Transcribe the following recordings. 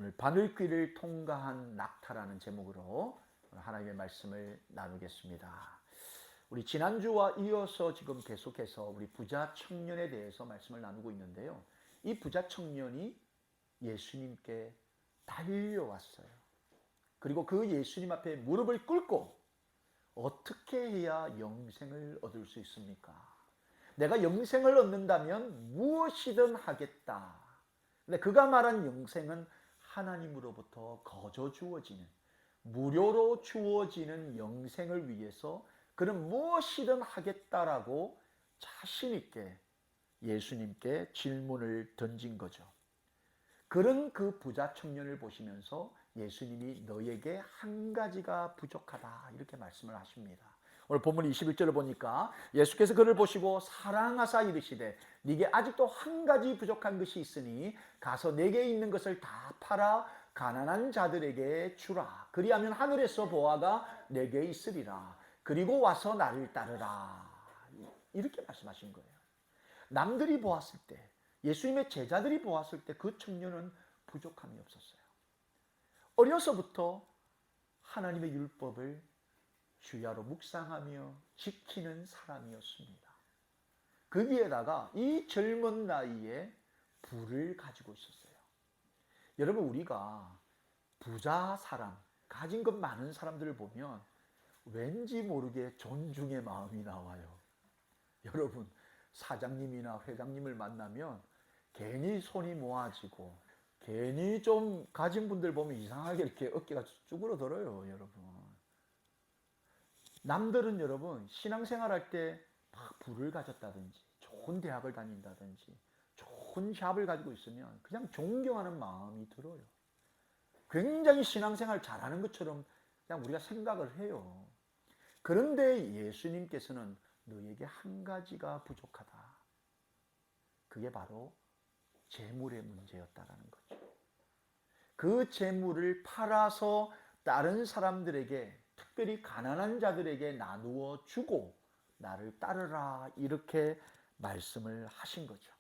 오늘 바늘귀를 통과한 낙타라는 제목으로 하나님의 말씀을 나누겠습니다. 우리 지난주와 이어서 지금 계속해서 우리 부자 청년에 대해서 말씀을 나누고 있는데요. 이 부자 청년이 예수님께 달려왔어요. 그리고 그 예수님 앞에 무릎을 꿇고 어떻게 해야 영생을 얻을 수 있습니까? 내가 영생을 얻는다면 무엇이든 하겠다. 근데 그가 말한 영생은 하나님으로부터 거저 주어지는, 무료로 주어지는 영생을 위해서 그는 무엇이든 하겠다라고 자신 있게 예수님께 질문을 던진 거죠. 그런 그 부자 청년을 보시면서 예수님이 너에게 한 가지가 부족하다 이렇게 말씀을 하십니다. 오늘 본문 21절을 보니까 예수께서 그를 보시고 사랑하사 이르시되 네게 아직도 한 가지 부족한 것이 있으니 가서 내게 있는 것을 다 팔아 가난한 자들에게 주라. 그리하면 하늘에서 보화가 내게 있으리라. 그리고 와서 나를 따르라. 이렇게 말씀하신 거예요. 남들이 보았을 때, 예수님의 제자들이 보았을 때 그 청년은 부족함이 없었어요. 어려서부터 하나님의 율법을 주야로 묵상하며 지키는 사람이었습니다. 거기에다가 이 젊은 나이에 부를 가지고 있었어요. 여러분, 우리가 부자 사람, 가진 것 많은 사람들을 보면 왠지 모르게 존중의 마음이 나와요. 여러분, 사장님이나 회장님을 만나면 괜히 손이 모아지고 괜히 좀 가진 분들 보면 이상하게 이렇게 어깨가 쭈그러들어요. 여러분, 남들은 여러분 신앙생활할 때 막 부를 가졌다든지 좋은 대학을 다닌다든지 좋은 샵을 가지고 있으면 그냥 존경하는 마음이 들어요. 굉장히 신앙생활 잘하는 것처럼 그냥 우리가 생각을 해요. 그런데 예수님께서는 너에게 한 가지가 부족하다. 그게 바로 재물의 문제였다라는 거죠. 그 재물을 팔아서 다른 사람들에게, 특별히 가난한 자들에게 나누어 주고 나를 따르라 이렇게 말씀을 하신 거죠.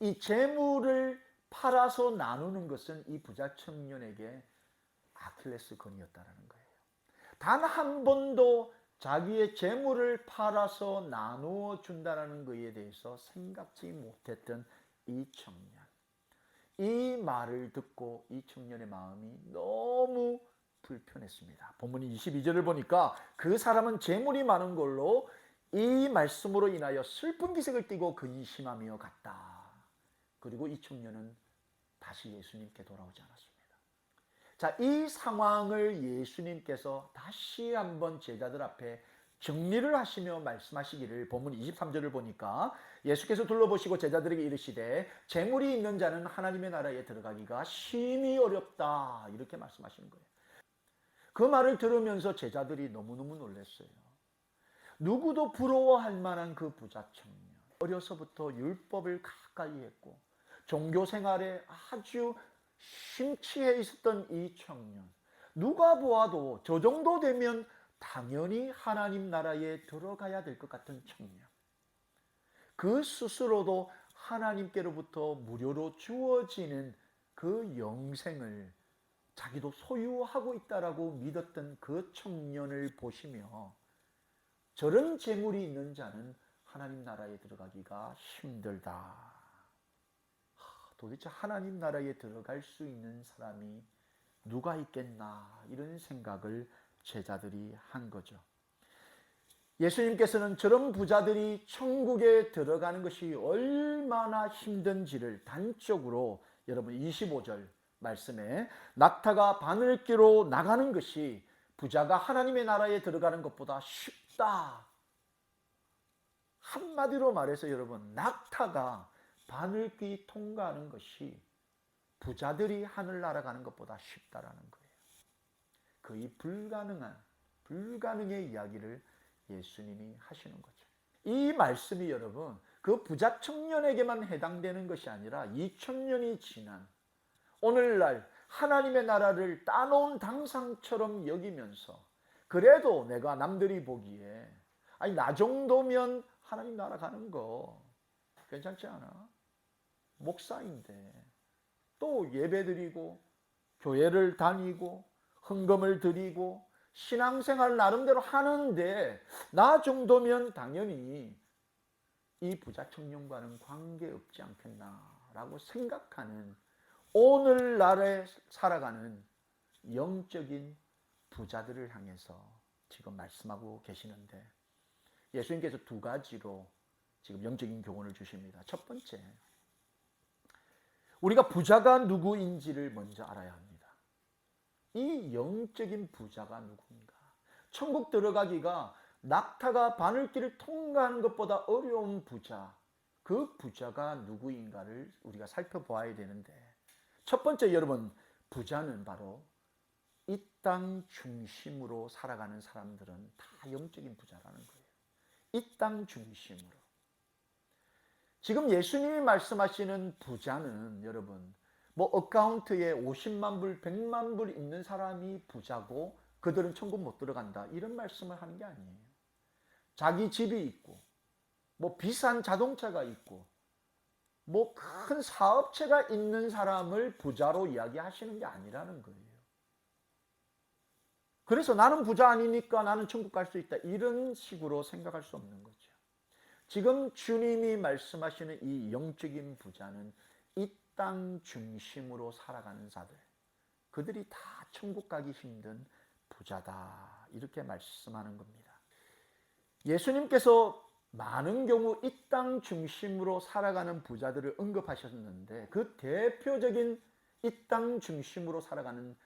이 재물을 팔아서 나누는 것은 이 부자 청년에게 아킬레스건이었다라는 거예요. 단 한 번도 자기의 재물을 팔아서 나누어 준다는 것에 대해서 생각지 못했던 이 청년. 이 말을 듣고 이 청년의 마음이 너무 불편했습니다. 본문 22절을 보니까 그 사람은 재물이 많은 걸로 이 말씀으로 인하여 슬픈 기색을 띠고 근심하며 갔다. 그리고 이 청년은 다시 예수님께 돌아오지 않았습니다. 자, 이 상황을 예수님께서 다시 한번 제자들 앞에 정리를 하시며 말씀하시기를 본문 23절을 보니까 예수께서 둘러보시고 제자들에게 이르시되 재물이 있는 자는 하나님의 나라에 들어가기가 심히 어렵다 이렇게 말씀하시는 거예요. 그 말을 들으면서 제자들이 너무너무 놀랐어요. 누구도 부러워할 만한 그 부자 청년, 어려서부터 율법을 가까이 했고 종교 생활에 아주 심취해 있었던 이 청년, 누가 보아도 저 정도 되면 당연히 하나님 나라에 들어가야 될 것 같은 청년, 그 스스로도 하나님께로부터 무료로 주어지는 그 영생을 자기도 소유하고 있다라고 믿었던 그 청년을 보시며 저런 재물이 있는 자는 하나님 나라에 들어가기가 힘들다. 도대체 하나님 나라에 들어갈 수 있는 사람이 누가 있겠나 이런 생각을 제자들이 한 거죠. 예수님께서는 저런 부자들이 천국에 들어가는 것이 얼마나 힘든지를 단적으로 여러분 25절 말씀에 낙타가 바늘귀로 나가는 것이 부자가 하나님의 나라에 들어가는 것보다 쉽다. 한마디로 말해서 여러분, 낙타가 바늘귀 통과하는 것이 부자들이 하늘 날아가는 것보다 쉽다라는 거예요. 거의 불가능의 이야기를 예수님이 하시는 거죠. 이 말씀이 여러분 그 부자 청년에게만 해당되는 것이 아니라 2000년이 지난 오늘날 하나님의 나라를 따놓은 당상처럼 여기면서 그래도 내가 남들이 보기에 아니 나 정도면 하나님 나라 가는 거 괜찮지 않아? 목사인데 또 예배드리고 교회를 다니고 헌금을 드리고 신앙생활 나름대로 하는데 나 정도면 당연히 이 부자 청년과는 관계없지 않겠나라고 생각하는 오늘날에 살아가는 영적인 부자들을 향해서 지금 말씀하고 계시는데 예수님께서 두 가지로 지금 영적인 교훈을 주십니다. 첫 번째, 우리가 부자가 누구인지를 먼저 알아야 합니다. 이 영적인 부자가 누구인가? 천국 들어가기가 낙타가 바늘길을 통과하는 것보다 어려운 부자, 그 부자가 누구인가를 우리가 살펴보아야 되는데 첫 번째 여러분, 부자는 바로 이 땅 중심으로 살아가는 사람들은 다 영적인 부자라는 거예요. 이 땅 중심으로. 지금 예수님이 말씀하시는 부자는 여러분 뭐 어카운트에 50만 불, 100만 불 있는 사람이 부자고 그들은 천국 못 들어간다 이런 말씀을 하는 게 아니에요. 자기 집이 있고 뭐 비싼 자동차가 있고 뭐 큰 사업체가 있는 사람을 부자로 이야기하시는 게 아니라는 거예요. 그래서 나는 부자 아니니까 나는 천국 갈 수 있다 이런 식으로 생각할 수 없는 거죠. 지금 주님이 말씀하시는 이 영적인 부자는 이 땅 중심으로 살아가는 자들, 그들이 다 천국 가기 힘든 부자다 이렇게 말씀하는 겁니다. 예수님께서 많은 경우 이 땅 중심으로 살아가는 부자들을 언급하셨는데 그 대표적인 이 땅 중심으로 살아가는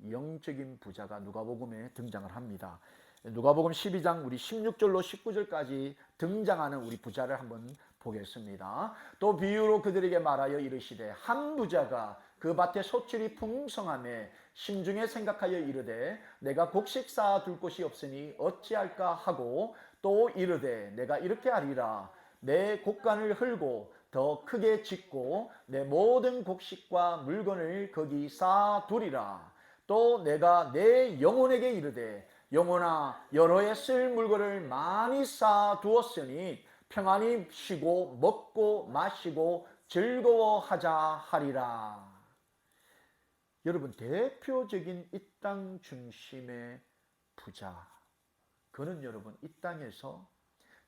영적인 부자가 누가복음에 등장을 합니다. 누가복음 12장 우리 16절로 19절까지 등장하는 우리 부자를 한번 보겠습니다. 또 비유로 그들에게 말하여 이르시되 한 부자가 그 밭에 소출이 풍성하매 심중에 생각하여 이르되 내가 곡식 쌓아 둘 곳이 없으니 어찌할까 하고 또 이르되 내가 이렇게 하리라 내 곡간을 헐고 더 크게 짓고 내 모든 곡식과 물건을 거기 쌓아 두리라. 또 내가 내 영혼에게 이르되 영혼아 여러 해 쓸 물건을 많이 쌓아 두었으니 평안히 쉬고 먹고 마시고 즐거워하자 하리라. 여러분 대표적인 이 땅 중심의 부자, 그는 여러분 이 땅에서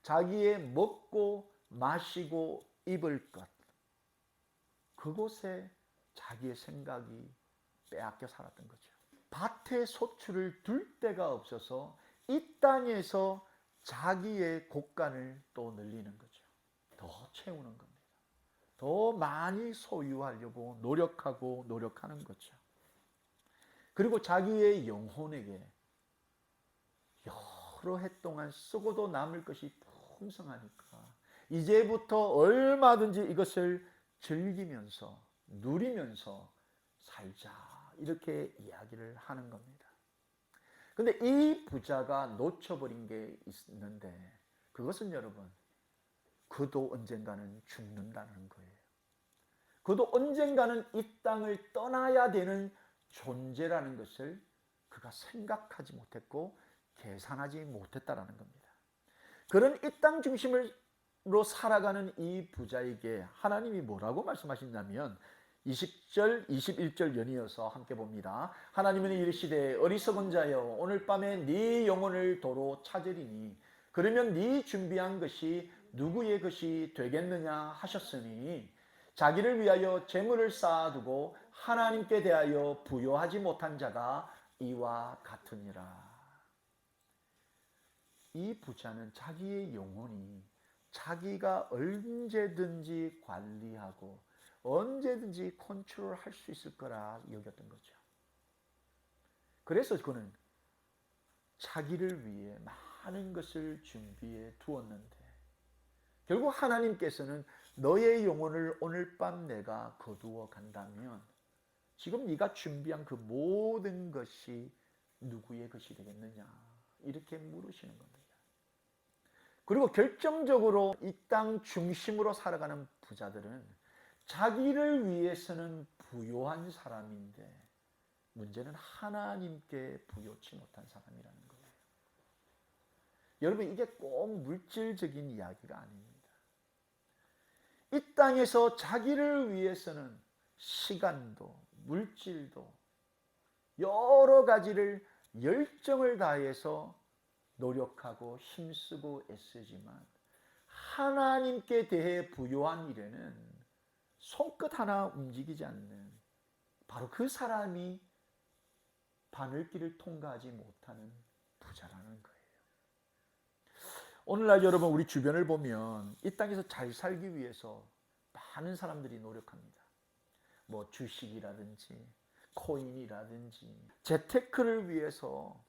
자기의 먹고 마시고 입을 것, 그곳에 자기의 생각이 빼앗겨 살았던 거죠. 밭에 소출을 둘 데가 없어서 이 땅에서 자기의 곡간을 또 늘리는 거죠. 더 채우는 겁니다. 더 많이 소유하려고 노력하는 거죠. 그리고 자기의 영혼에게 여러 해 동안 쓰고도 남을 것이 풍성하니까 이제부터 얼마든지 이것을 즐기면서 누리면서 살자 이렇게 이야기를 하는 겁니다. 근데 이 부자가 놓쳐버린 게 있는데 그것은 여러분 그도 언젠가는 죽는다는 거예요. 그도 언젠가는 이 땅을 떠나야 되는 존재라는 것을 그가 생각하지 못했고 계산하지 못했다라는 겁니다. 그런 이 땅 중심으로 살아가는 이 부자에게 하나님이 뭐라고 말씀하신다면 20절, 21절 연이어서 함께 봅니다. 하나님은 이르시되 어리석은 자여 오늘 밤에 네 영혼을 도로 찾으리니 그러면 네 준비한 것이 누구의 것이 되겠느냐 하셨으니 자기를 위하여 재물을 쌓아두고 하나님께 대하여 부요하지 못한 자가 이와 같으니라. 이 부자는 자기의 영혼이 자기가 언제든지 관리하고 언제든지 컨트롤할 수 있을 거라 여겼던 거죠. 그래서 그는 자기를 위해 많은 것을 준비해 두었는데 결국 하나님께서는 너의 영혼을 오늘 밤 내가 거두어 간다면 지금 네가 준비한 그 모든 것이 누구의 것이 되겠느냐 이렇게 물으시는 겁니다. 그리고 결정적으로 이 땅 중심으로 살아가는 부자들은 자기를 위해서는 부요한 사람인데 문제는 하나님께 부요치 못한 사람이라는 거예요. 여러분 이게 꼭 물질적인 이야기가 아닙니다. 이 땅에서 자기를 위해서는 시간도 물질도 여러 가지를 열정을 다해서 노력하고 힘쓰고 애쓰지만 하나님께 대해 부요한 일에는 손끝 하나 움직이지 않는 바로 그 사람이 바늘길을 통과하지 못하는 부자라는 거예요. 오늘날 여러분 우리 주변을 보면 이 땅에서 잘 살기 위해서 많은 사람들이 노력합니다. 뭐 주식이라든지 코인이라든지 재테크를 위해서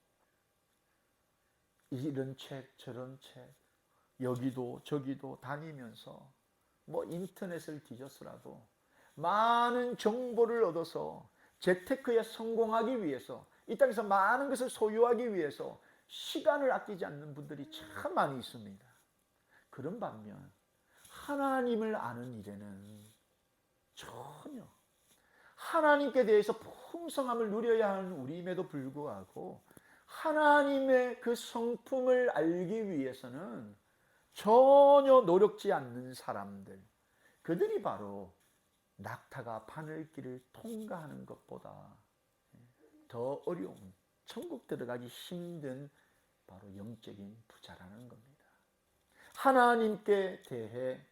이런 책 저런 책 여기도 저기도 다니면서 뭐 인터넷을 뒤져서라도 많은 정보를 얻어서 재테크에 성공하기 위해서 이 땅에서 많은 것을 소유하기 위해서 시간을 아끼지 않는 분들이 참 많이 있습니다. 그런 반면 하나님을 아는 일에는 전혀 하나님께 대해서 풍성함을 누려야 하는 우리임에도 불구하고 하나님의 그 성품을 알기 위해서는 전혀 노력지 않는 사람들, 그들이 바로 낙타가 바늘길을 통과하는 것보다 더 어려운, 천국 들어가기 힘든 바로 영적인 부자라는 겁니다. 하나님께 대해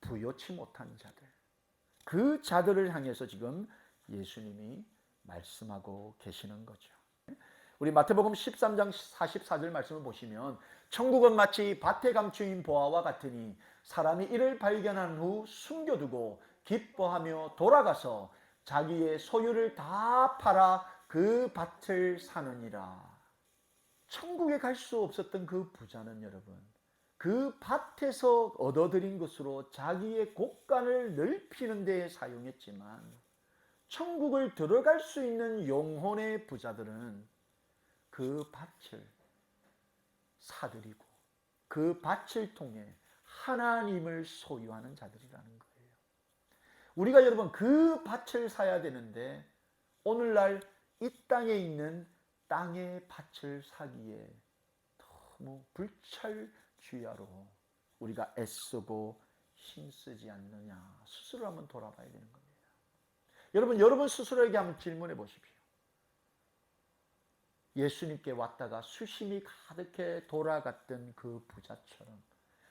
부요치 못한 자들, 그 자들을 향해서 지금 예수님이 말씀하고 계시는 거죠. 우리 마태복음 13장 44절 말씀을 보시면 천국은 마치 밭에 감추인 보화와 같으니 사람이 이를 발견한 후 숨겨두고 기뻐하며 돌아가서 자기의 소유를 다 팔아 그 밭을 사느니라. 천국에 갈 수 없었던 그 부자는 여러분 그 밭에서 얻어들인 것으로 자기의 곳간을 넓히는 데에 사용했지만 천국을 들어갈 수 있는 영혼의 부자들은 그 밭을 사들이고 그 밭을 통해 하나님을 소유하는 자들이라는 거예요. 우리가 여러분 그 밭을 사야 되는데 오늘날 이 땅에 있는 땅의 밭을 사기에 너무 불철주야로 우리가 애쓰고 힘쓰지 않느냐 스스로 한번 돌아봐야 되는 겁니다. 여러분 스스로에게 한번 질문해 보십시오. 예수님께 왔다가 수심이 가득해 돌아갔던 그 부자처럼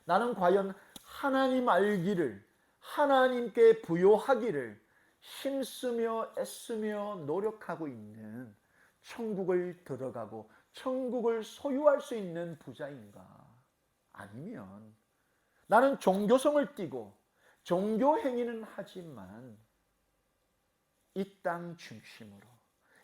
나는 과연 하나님 알기를 하나님께 부요하기를 힘쓰며 애쓰며 노력하고 있는 천국을 들어가고 천국을 소유할 수 있는 부자인가? 아니면 나는 종교성을 띠고 종교 행위는 하지만 이 땅 중심으로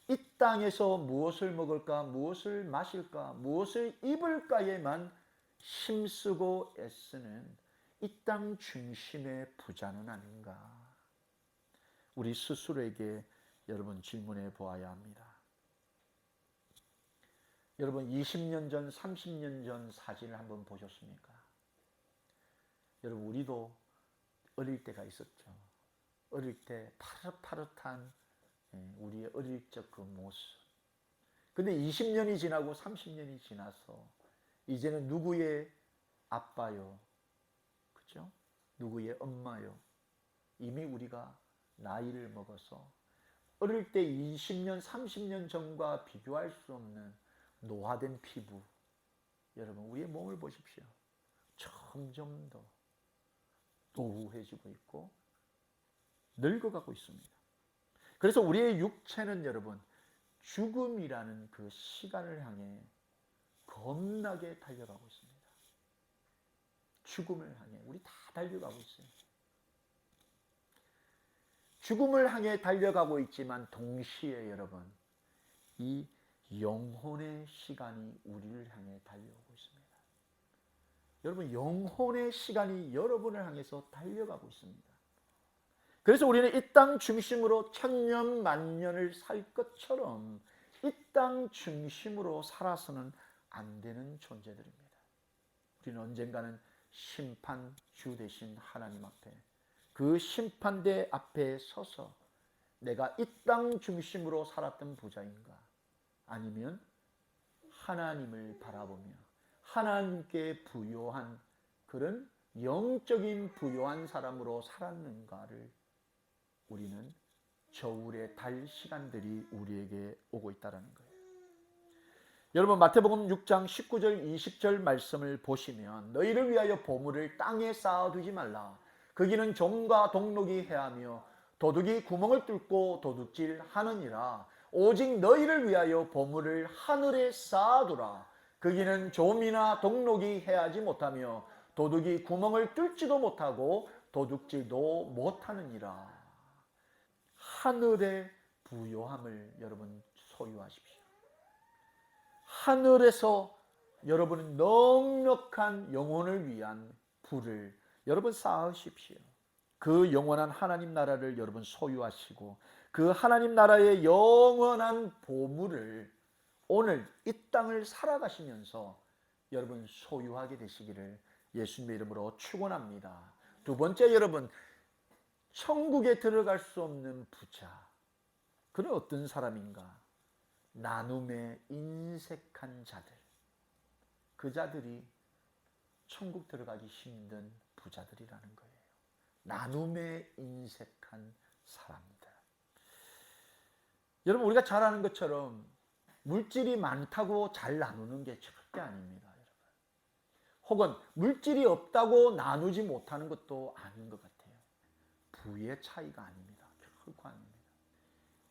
이 땅에서 무엇을 먹을까, 무엇을 마실까, 무엇을 입을까에만 힘쓰고 애쓰는 이 땅 중심의 부자는 아닌가? 우리 스스로에게 여러분 질문해 보아야 합니다. 여러분 20년 전, 30년 전 사진을 한번 보셨습니까? 여러분 우리도 어릴 때가 있었죠. 어릴 때 파릇파릇한 우리의 어릴 적 그 모습. 근데 20년이 지나고 30년이 지나서 이제는 누구의 아빠요, 그죠? 누구의 엄마요. 이미 우리가 나이를 먹어서 어릴 때 20년, 30년 전과 비교할 수 없는 노화된 피부. 여러분 우리의 몸을 보십시오. 점점 더 노후해지고 있고 늙어가고 있습니다. 그래서 우리의 육체는 여러분 죽음이라는 그 시간을 향해 겁나게 달려가고 있습니다. 죽음을 향해 우리 다 달려가고 있어요. 죽음을 향해 달려가고 있지만 동시에 여러분 이 영혼의 시간이 우리를 향해 달려오고 있습니다. 여러분 영혼의 시간이 여러분을 향해서 달려가고 있습니다. 그래서 우리는 이 땅 중심으로 천년 만년을 살 것처럼 이 땅 중심으로 살아서는 안 되는 존재들입니다. 우리는 언젠가는 심판주 되신 하나님 앞에 그 심판대 앞에 서서 내가 이 땅 중심으로 살았던 부자인가 아니면 하나님을 바라보며 하나님께 부요한 그런 영적인 부요한 사람으로 살았는가를 우리는 저울에 달 시간들이 우리에게 오고 있다는 거예요. 여러분 마태복음 6장 19절 20절 말씀을 보시면 너희를 위하여 보물을 땅에 쌓아두지 말라. 거기는 좀과 동록이 해하며 도둑이 구멍을 뚫고 도둑질하느니라. 오직 너희를 위하여 보물을 하늘에 쌓아두라. 거기는 좀이나 동록이 해하지 못하며 도둑이 구멍을 뚫지도 못하고 도둑질도 못하느니라. 하늘의 부요함을 여러분 소유하십시오. 하늘에서 여러분은 넉넉한 영혼을 위한 부를 여러분 쌓으십시오. 그 영원한 하나님 나라를 여러분 소유하시고 그 하나님 나라의 영원한 보물을 오늘 이 땅을 살아가시면서 여러분 소유하게 되시기를 예수님의 이름으로 축원합니다. 두 번째, 여러분 천국에 들어갈 수 없는 부자, 그는 어떤 사람인가? 나눔에 인색한 자들, 그 자들이 천국 들어가기 힘든 부자들이라는 거예요. 나눔에 인색한 사람들. 여러분 우리가 잘 아는 것처럼 물질이 많다고 잘 나누는 게 절대 아닙니다. 여러분. 혹은 물질이 없다고 나누지 못하는 것도 아닌 것 같아요. 부의 차이가 아닙니다. 결코 아닙니다.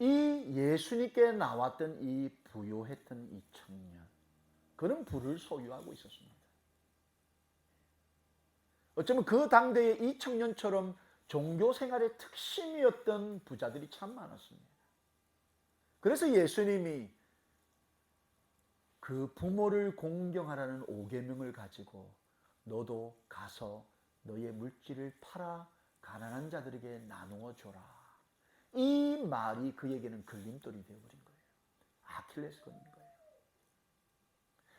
이 예수님께 나왔던 이 부요했던 이 청년, 그는 부를 소유하고 있었습니다. 어쩌면 그 당대의 이 청년처럼 종교 생활의 특심이었던 부자들이 참 많았습니다. 그래서 예수님이 그 부모를 공경하라는 5계명을 가지고 너도 가서 너의 물질을 팔아 가난한 자들에게 나누어 줘라. 이 말이 그에게는 걸림돌이 되어버린 거예요. 아킬레스건인 거예요.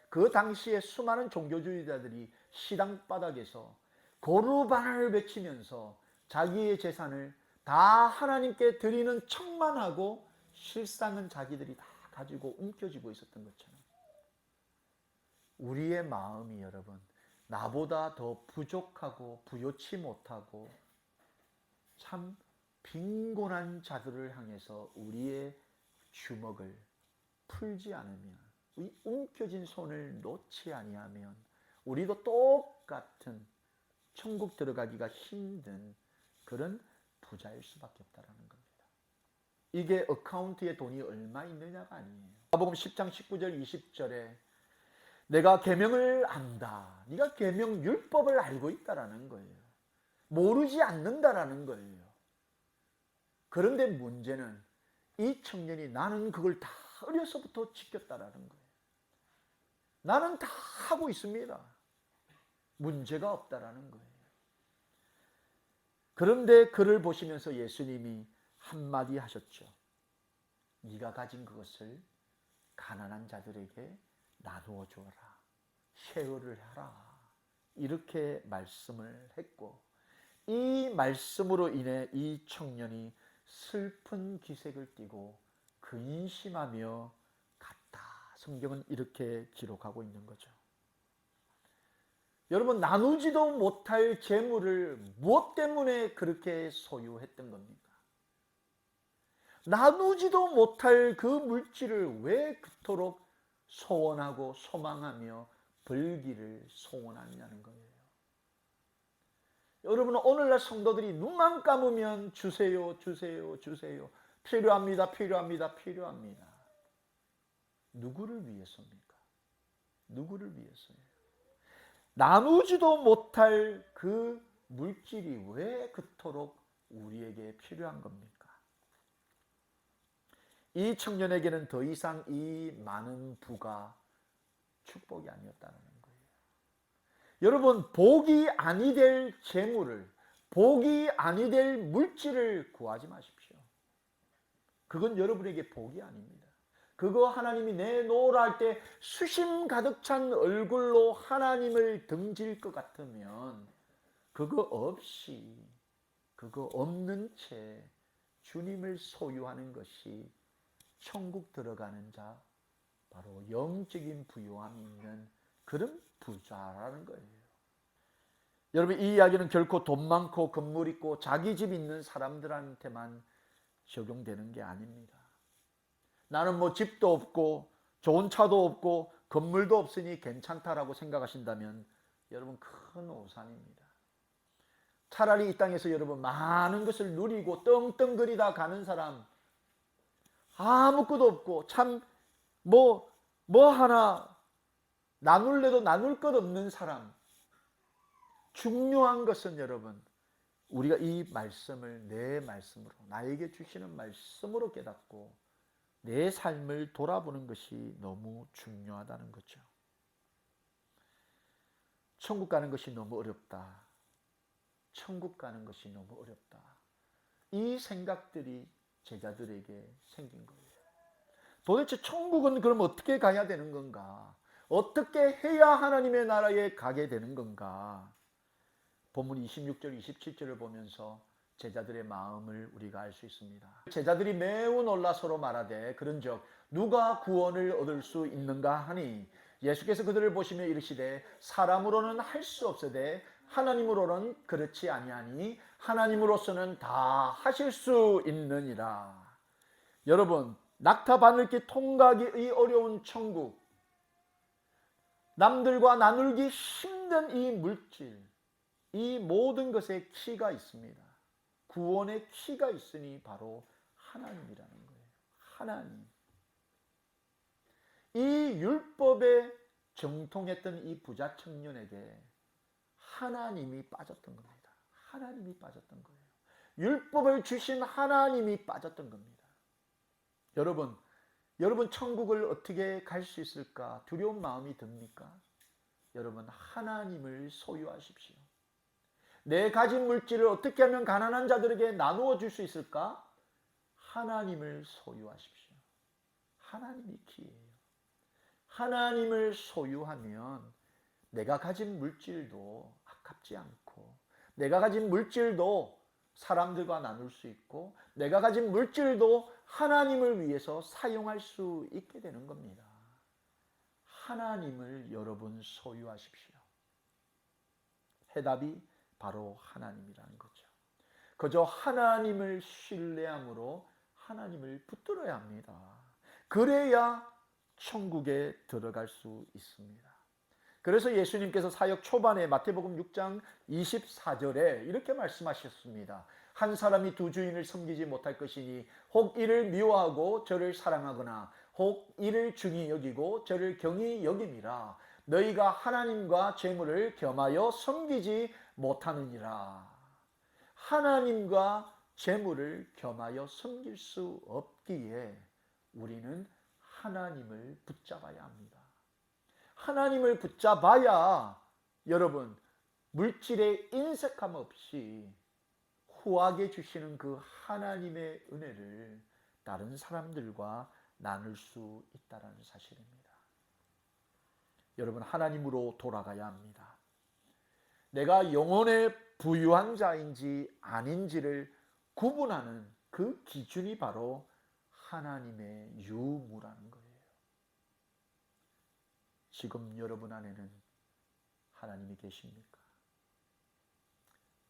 그 당시에 수많은 종교주의자들이 시당 바닥에서 고르바나를 외치면서 자기의 재산을 다 하나님께 드리는 척만 하고 실상은 자기들이 다 가지고 움켜쥐고 있었던 것처럼 우리의 마음이 여러분 나보다 더 부족하고 부요치 못하고 참 빈곤한 자들을 향해서 우리의 주먹을 풀지 않으면, 이 움켜진 손을 놓지 아니하면 우리도 똑같은 천국 들어가기가 힘든 그런 부자일 수밖에 없다는 겁니다. 이게 어카운트에 돈이 얼마 있느냐가 아니에요. 마태복음 10장 19절 20절에 내가 계명을 안다. 네가 계명 율법을 알고 있다라는 거예요. 모르지 않는다라는 거예요. 그런데 문제는 이 청년이 나는 그걸 다 어려서부터 지켰다라는 거예요. 나는 다 하고 있습니다. 문제가 없다라는 거예요. 그런데 그를 보시면서 예수님이 한마디 하셨죠. 네가 가진 그것을 가난한 자들에게 나누어 주어라. 쉐어를 하라. 이렇게 말씀을 했고 이 말씀으로 인해 이 청년이 슬픈 기색을 띠고 근심하며 갔다. 성경은 이렇게 기록하고 있는 거죠. 여러분 나누지도 못할 재물을 무엇 때문에 그렇게 소유했던 겁니까? 나누지도 못할 그 물질을 왜 그토록 소원하고 소망하며 벌기를 소원하느냐는 거예요. 여러분 오늘날 성도들이 눈만 감으면 주세요 주세요 주세요 필요합니다 필요합니다 필요합니다. 누구를 위해서입니까? 누구를 위해서요? 나누지도 못할 그 물질이 왜 그토록 우리에게 필요한 겁니까? 이 청년에게는 더 이상 이 많은 부가 축복이 아니었다는 거예요. 여러분 복이 아니 될 재물을, 복이 아니 될 물질을 구하지 마십시오. 그건 여러분에게 복이 아닙니다. 그거 하나님이 내놓으라 할 때 수심 가득 찬 얼굴로 하나님을 등질 것 같으면 그거 없이, 그거 없는 채 주님을 소유하는 것이 천국 들어가는 자, 바로 영적인 부요함이 있는 그런 부자라는 거예요. 여러분 이 이야기는 결코 돈 많고 건물 있고 자기 집 있는 사람들한테만 적용되는 게 아닙니다. 나는 뭐 집도 없고 좋은 차도 없고 건물도 없으니 괜찮다라고 생각하신다면 여러분 큰 오산입니다. 차라리 이 땅에서 여러분 많은 것을 누리고 떵떵거리다 가는 사람, 아무것도 없고 참 뭐 하나 나눌래도 나눌 것 없는 사람, 중요한 것은 여러분 우리가 이 말씀을 내 말씀으로 나에게 주시는 말씀으로 깨닫고 내 삶을 돌아보는 것이 너무 중요하다는 거죠. 천국 가는 것이 너무 어렵다. 천국 가는 것이 너무 어렵다. 이 생각들이 제자들에게 생긴 거예요. 도대체 천국은 그럼 어떻게 가야 되는 건가? 어떻게 해야 하나님의 나라에 가게 되는 건가? 본문 26절, 27절을 보면서 제자들의 마음을 우리가 알 수 있습니다. 제자들이 매우 놀라 서로 말하되 그런즉 누가 구원을 얻을 수 있는가 하니 예수께서 그들을 보시며 이르시되 사람으로는 할 수 없으되 하나님으로는 그렇지 아니하니 하나님으로서는 다 하실 수 있느니라. 여러분, 낙타 바늘길 통과하기 어려운 천국, 남들과 나누기 힘든 이 물질, 이 모든 것에 키가 있습니다. 구원의 키가 있으니 바로 하나님이라는 거예요. 하나님. 이 율법에 정통했던 이 부자 청년에게 하나님이 빠졌던 겁니다. 하나님이 빠졌던 거예요. 율법을 주신 하나님이 빠졌던 겁니다. 여러분 천국을 어떻게 갈 수 있을까 두려운 마음이 듭니까? 여러분 하나님을 소유하십시오. 내 가진 물질을 어떻게 하면 가난한 자들에게 나누어 줄 수 있을까? 하나님을 소유하십시오. 하나님이 키예요. 하나님을 소유하면 내가 가진 물질도 아깝지 않고 내가 가진 물질도 사람들과 나눌 수 있고 내가 가진 물질도 하나님을 위해서 사용할 수 있게 되는 겁니다. 하나님을 여러분 소유하십시오. 해답이 바로 하나님이라는 거죠. 그저 하나님을 신뢰함으로 하나님을 붙들어야 합니다. 그래야 천국에 들어갈 수 있습니다. 그래서 예수님께서 사역 초반에 마태복음 6장 24절에 이렇게 말씀하셨습니다. 한 사람이 두 주인을 섬기지 못할 것이니 혹 이를 미워하고 저를 사랑하거나 혹 이를 중히 여기고 저를 경히 여김이라. 너희가 하나님과 재물을 겸하여 섬기지 못하느니라. 하나님과 재물을 겸하여 섬길 수 없기에 우리는 하나님을 붙잡아야 합니다. 하나님을 붙잡아야 여러분 물질에 인색함 없이 후하게 주시는 그 하나님의 은혜를 다른 사람들과 나눌 수 있다는 사실입니다. 여러분 하나님으로 돌아가야 합니다. 내가 영혼의 부유한 자인지 아닌지를 구분하는 그 기준이 바로 하나님의 유무라는 거예요. 지금 여러분 안에는 하나님이 계십니까?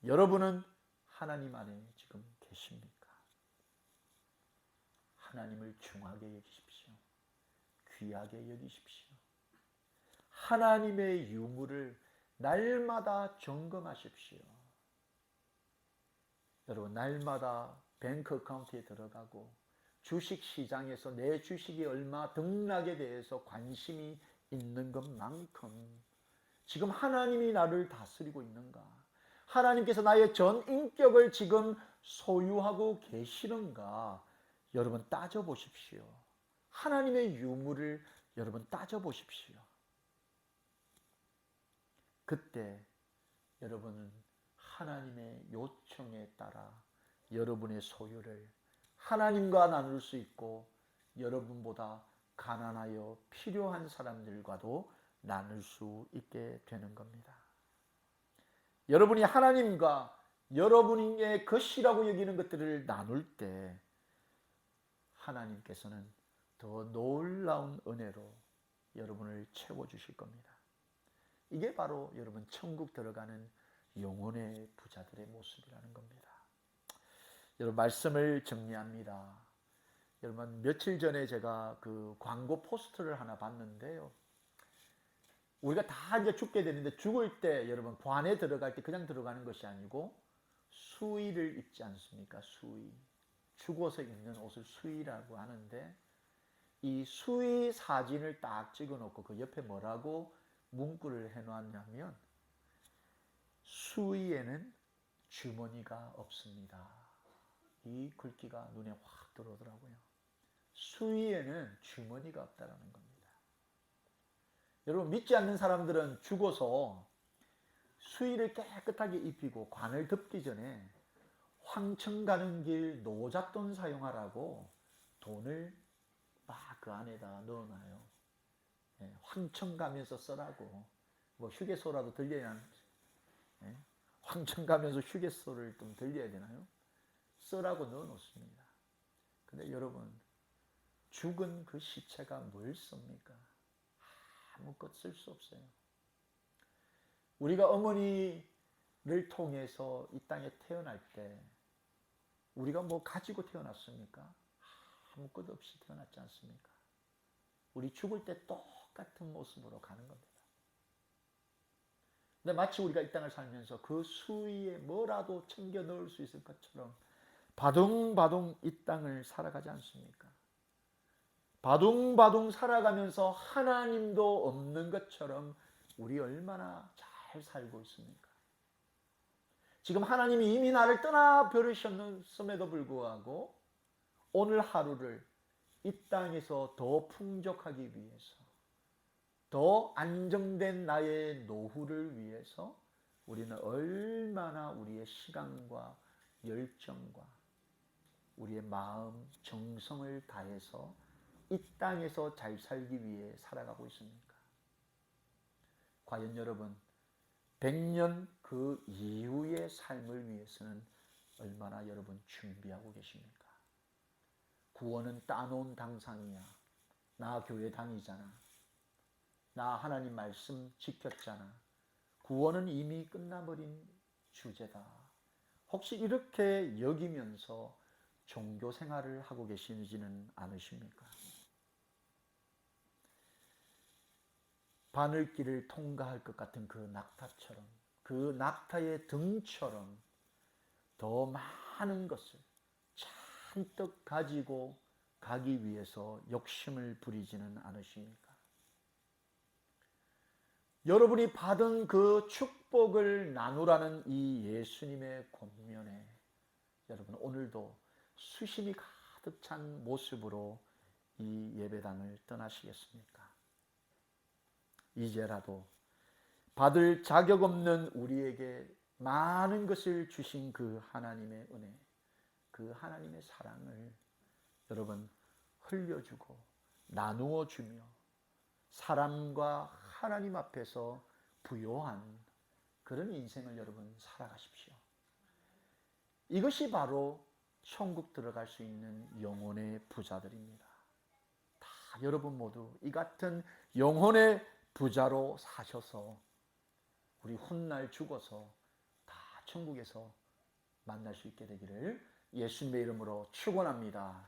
여러분은 하나님 안에 지금 계십니까? 하나님을 중하게 여기십시오. 귀하게 여기십시오. 하나님의 유무를 날마다 점검하십시오. 여러분 날마다 뱅크 어카운트에 들어가고 주식 시장에서 내 주식이 얼마 등락에 대해서 관심이 있는 것만큼 지금 하나님이 나를 다스리고 있는가? 하나님께서 나의 전 인격을 지금 소유하고 계시는가? 여러분 따져보십시오. 하나님의 유무를 여러분 따져보십시오. 그때 여러분은 하나님의 요청에 따라 여러분의 소유를 하나님과 나눌 수 있고 여러분보다 가난하여 필요한 사람들과도 나눌 수 있게 되는 겁니다. 여러분이 하나님과 여러분의 것이라고 여기는 것들을 나눌 때 하나님께서는 더 놀라운 은혜로 여러분을 채워주실 겁니다. 이게 바로 여러분 천국 들어가는 영혼의 부자들의 모습이라는 겁니다. 여러분 말씀을 정리합니다. 여러분 며칠 전에 제가 그 광고 포스터를 하나 봤는데요. 우리가 다 이제 죽게 되는데 죽을 때 여러분 관에 들어갈 때 그냥 들어가는 것이 아니고 수의를 입지 않습니까? 수의. 죽어서 입는 옷을 수의라고 하는데 이 수의 사진을 딱 찍어 놓고 그 옆에 뭐라고 문구를 해 놨냐면 수의에는 주머니가 없습니다. 이 글귀가 눈에 확 들어오더라고요. 수의에는 주머니가 없다라는 겁니다. 여러분 믿지 않는 사람들은 죽어서 수의를 깨끗하게 입히고 관을 덮기 전에 황천 가는 길 노잣돈 사용하라고 돈을 막 그 안에다 넣어놔요. 예, 황천 가면서 쓰라고. 뭐 휴게소라도 들려야 예? 황천 가면서 휴게소를 좀 들려야 되나요? 쓰라고 넣어놓습니다. 근데 여러분 죽은 그 시체가 뭘 씁니까? 아무것도 쓸 수 없어요. 우리가 어머니를 통해서 이 땅에 태어날 때 우리가 뭐 가지고 태어났습니까? 아무것도 없이 태어났지 않습니까? 우리 죽을 때 똑같은 모습으로 가는 겁니다. 근데 마치 우리가 이 땅을 살면서 그 수위에 뭐라도 챙겨 넣을 수 있을 것처럼 바둥바둥 이 땅을 살아가지 않습니까? 바둥바둥 살아가면서 하나님도 없는 것처럼 우리 얼마나 잘 살고 있습니까? 지금 하나님이 이미 나를 떠나 버리셨음에도 불구하고 오늘 하루를 이 땅에서 더 풍족하기 위해서 더 안정된 나의 노후를 위해서 우리는 얼마나 우리의 시간과 열정과 우리의 마음, 정성을 다해서 이 땅에서 잘 살기 위해 살아가고 있습니까? 과연 여러분 100년 그 이후의 삶을 위해서는 얼마나 여러분 준비하고 계십니까? 구원은 따놓은 당상이야. 나 교회 다니잖아. 나 하나님 말씀 지켰잖아. 구원은 이미 끝나버린 주제다. 혹시 이렇게 여기면서 종교 생활을 하고 계시지는 않으십니까? 바늘길을 통과할 것 같은 그 낙타처럼, 그 낙타의 등처럼 더 많은 것을 잔뜩 가지고 가기 위해서 욕심을 부리지는 않으십니까? 여러분이 받은 그 축복을 나누라는 이 예수님의 권면에 여러분 오늘도 수심이 가득 찬 모습으로 이 예배당을 떠나시겠습니까? 이제라도 받을 자격 없는 우리에게 많은 것을 주신 그 하나님의 은혜, 그 하나님의 사랑을 여러분 흘려주고 나누어 주며 사람과 하나님 앞에서 부요한 그런 인생을 여러분 살아가십시오. 이것이 바로 천국 들어갈 수 있는 영혼의 부자들입니다. 다 여러분 모두 이 같은 영혼의 부자로 사셔서 우리 훗날 죽어서 다 천국에서 만날 수 있게 되기를 예수님의 이름으로 축원합니다.